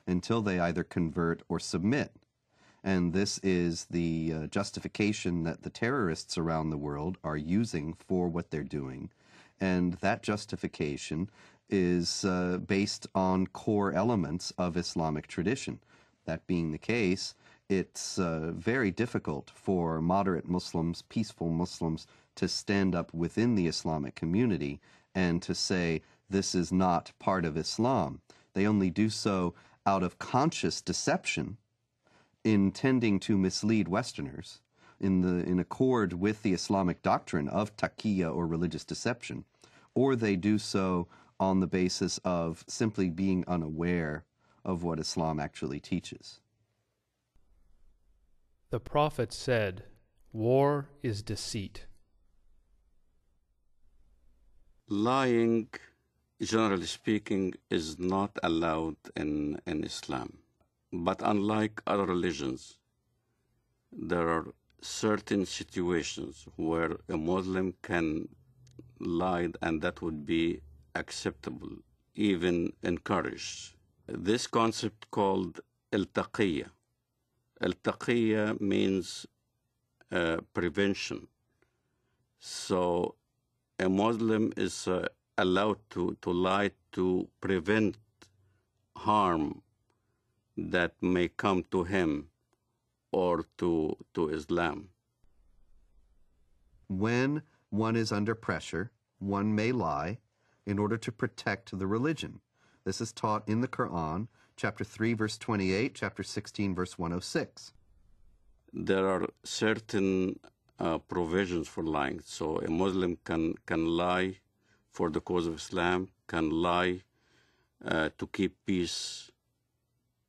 until they either convert or submit. And this is the justification that the terrorists around the world are using for what they're doing. And that justification is based on core elements of Islamic tradition. That being the case, it's very difficult for moderate Muslims, peaceful Muslims, to stand up within the Islamic community and to say this is not part of Islam. They only do so out of conscious deception, intending to mislead Westerners in accord with the Islamic doctrine of taqiyya or religious deception, or they do so on the basis of simply being unaware of what Islam actually teaches. The Prophet said, "War is deceit." Lying, generally speaking, is not allowed in Islam. But unlike other religions, there are certain situations where a Muslim can lie, and that would be acceptable, even encouraged. This concept called al-taqiyya. Al-taqiyya means prevention. So a Muslim is allowed to lie to prevent harm that may come to him or to Islam. When one is under pressure, one may lie in order to protect the religion. This is taught in the Quran, chapter 3, verse 28, chapter 16, verse 106. There are certain provisions for lying. So a Muslim can lie for the cause of Islam, can lie to keep peace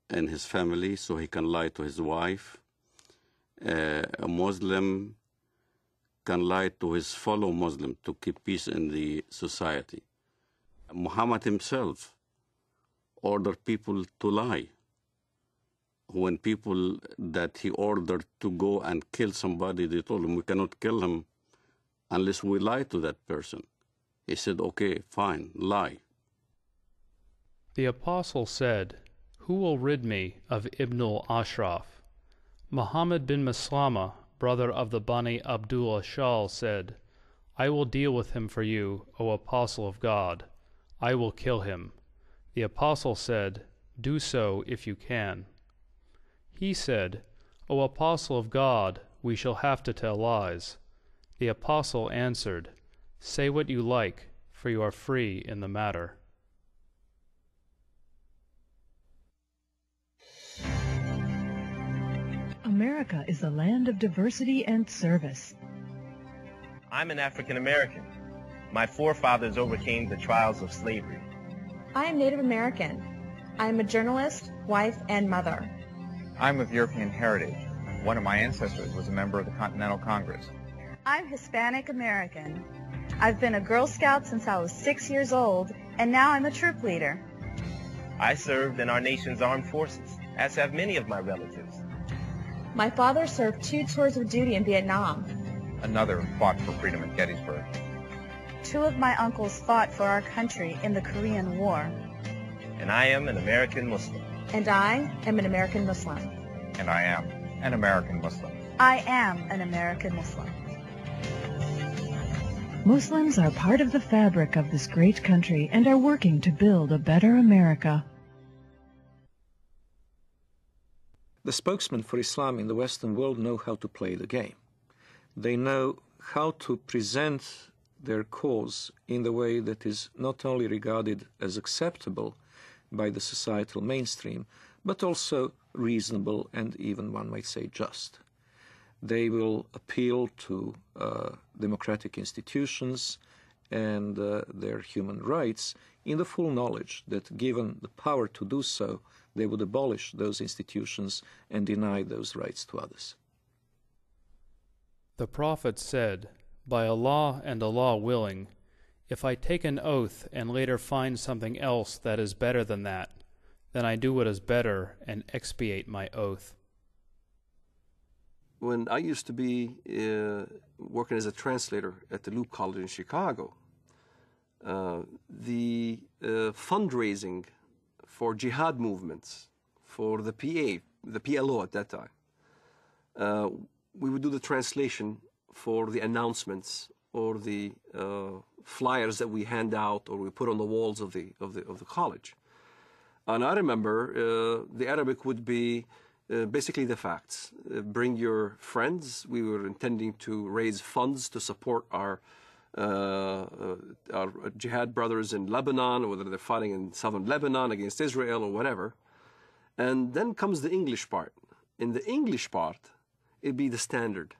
in his family, so he can lie to his wife. A Muslim can lie to his fellow Muslim to keep peace in the society. Muhammad himself ordered people to lie. When people that he ordered to go and kill somebody, they told him, we cannot kill him unless we lie to that person. He said, okay, fine, lie. The Apostle said, "Who will rid me of Ibn al-Ashraf?" Muhammad bin Maslama, brother of the Bani Abdul Ashal, said, "I will deal with him for you, O Apostle of God. I will kill him." The Apostle said, "Do so if you can." He said, "O Apostle of God, we shall have to tell lies." The Apostle answered, "Say what you like, for you are free in the matter." America is a land of diversity and service. I'm an African American. My forefathers overcame the trials of slavery. I am Native American. I am a journalist, wife, and mother. I'm of European heritage. One of my ancestors was a member of the Continental Congress. I'm Hispanic American. I've been a Girl Scout since I was 6 years old, and now I'm a troop leader. I served in our nation's armed forces, as have many of my relatives. My father served 2 tours of duty in Vietnam. Another fought for freedom at Gettysburg. 2 of my uncles fought for our country in the Korean War. And I am an American Muslim. And I am an American Muslim. And I am an American Muslim. I am an American Muslim. Muslims are part of the fabric of this great country and are working to build a better America. The spokesmen for Islam in the Western world know how to play the game. They know how to present their cause in the way that is not only regarded as acceptable by the societal mainstream, but also reasonable and even, one might say, just. They will appeal to democratic institutions and their human rights in the full knowledge that, given the power to do so, they would abolish those institutions and deny those rights to others. The Prophet said, "By Allah and Allah willing, if I take an oath and later find something else that is better than that, then I do what is better and expiate my oath." When I used to be working as a translator at the Loop College in Chicago, the fundraising for jihad movements, for the PA, the PLO at that time. We would do the translation for the announcements or the flyers that we hand out or we put on the walls of the college. And I remember the Arabic would be basically the facts. Bring your friends. We were intending to raise funds to support our jihad brothers in Lebanon, whether they're fighting in southern Lebanon against Israel or whatever. And then comes the English part. In the English part, it'd be the standard.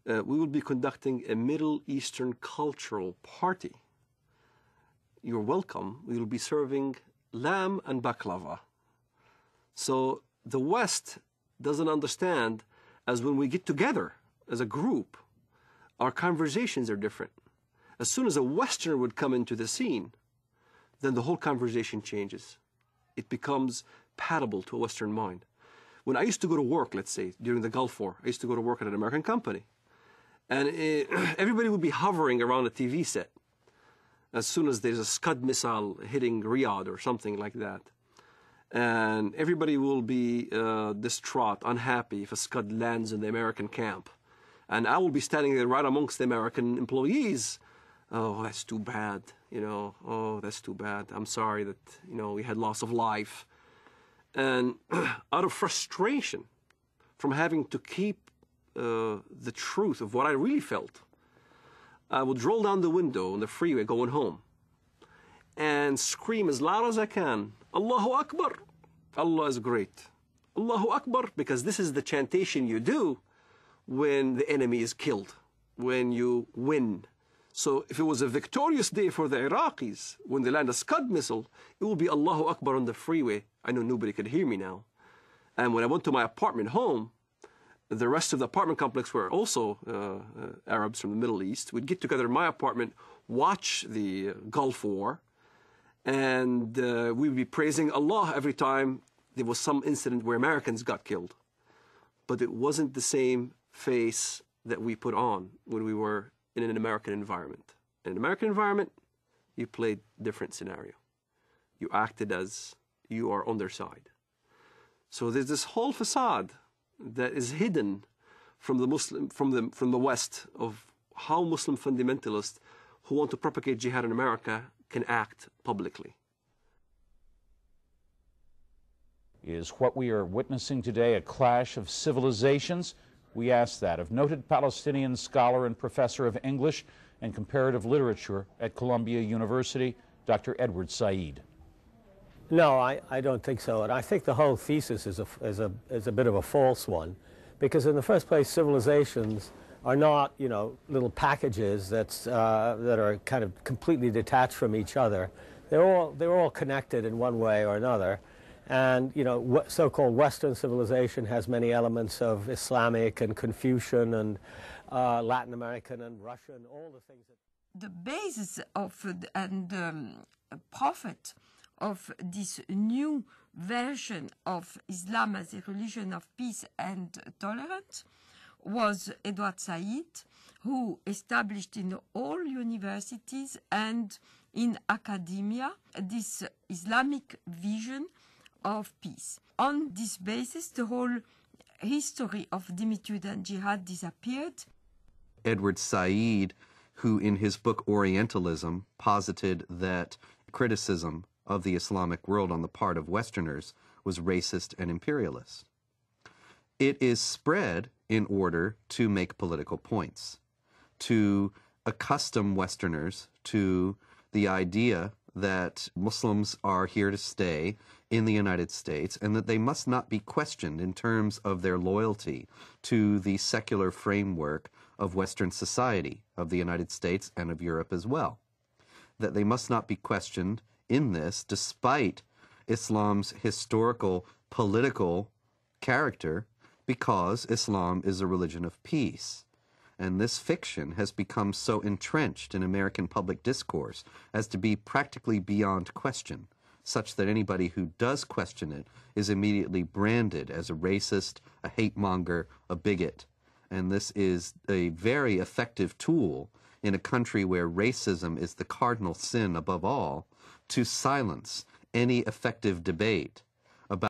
We will be conducting a Middle Eastern cultural party. You're welcome. We will be serving lamb and baklava. So the West doesn't understand, as when we get together as a group, our conversations are different. As soon as a Westerner would come into the scene, then the whole conversation changes. It becomes palatable to a Western mind. When I used to go to work, let's say, during the Gulf War, I used to go to work at an American company. And everybody would be hovering around a TV set as soon as there's a Scud missile hitting Riyadh or something like that. And everybody will be distraught, unhappy if a Scud lands in the American camp. And I will be standing there right amongst the American employees. Oh, that's too bad, you know. Oh, that's too bad. I'm sorry that, you know, we had loss of life. And out of frustration from having to keep the truth of what I really felt, I would roll down the window on the freeway going home and scream as loud as I can, Allahu Akbar, Allah is great. Allahu Akbar, because this is the chantation you do when the enemy is killed, when you win. So if it was a victorious day for the Iraqis, when they land a Scud missile, it will be Allahu Akbar on the freeway. I know nobody could hear me now. And when I went to my apartment home, the rest of the apartment complex were also Arabs from the Middle East. We'd get together in my apartment, watch the Gulf War, and we'd be praising Allah every time there was some incident where Americans got killed. But it wasn't the same face that we put on when we were in an American environment. In an American environment, you played different scenario. You acted as you are on their side. So there's this whole facade that is hidden from the West of how Muslim fundamentalists who want to propagate jihad in America can act publicly. Is what we are witnessing today a clash of civilizations? We ask that of noted Palestinian scholar and professor of English and comparative literature at Columbia University, Dr. Edward Said. No, I don't think so. And I think the whole thesis is a bit of a false one, because in the first place, civilizations are not, you know, little packages that are kind of completely detached from each other. They're all connected in one way or another. And, you know, so-called Western civilization has many elements of Islamic and Confucian and Latin American and Russian, all the things that... The basis of and prophet of this new version of Islam as a religion of peace and tolerance was Edward Said, who established in all universities and in academia this Islamic vision of peace. On this basis, the whole history of dhimmitude and jihad disappeared. Edward Said, who in his book Orientalism posited that criticism of the Islamic world on the part of Westerners was racist and imperialist. It is spread in order to make political points, to accustom Westerners to the idea that Muslims are here to stay in the United States and that they must not be questioned in terms of their loyalty to the secular framework of Western society, of the United States and of Europe as well. That they must not be questioned in this, despite Islam's historical, political character, because Islam is a religion of peace. And this fiction has become so entrenched in American public discourse as to be practically beyond question, such that anybody who does question it is immediately branded as a racist, a hate monger, a bigot. And this is a very effective tool in a country where racism is the cardinal sin above all, to silence any effective debate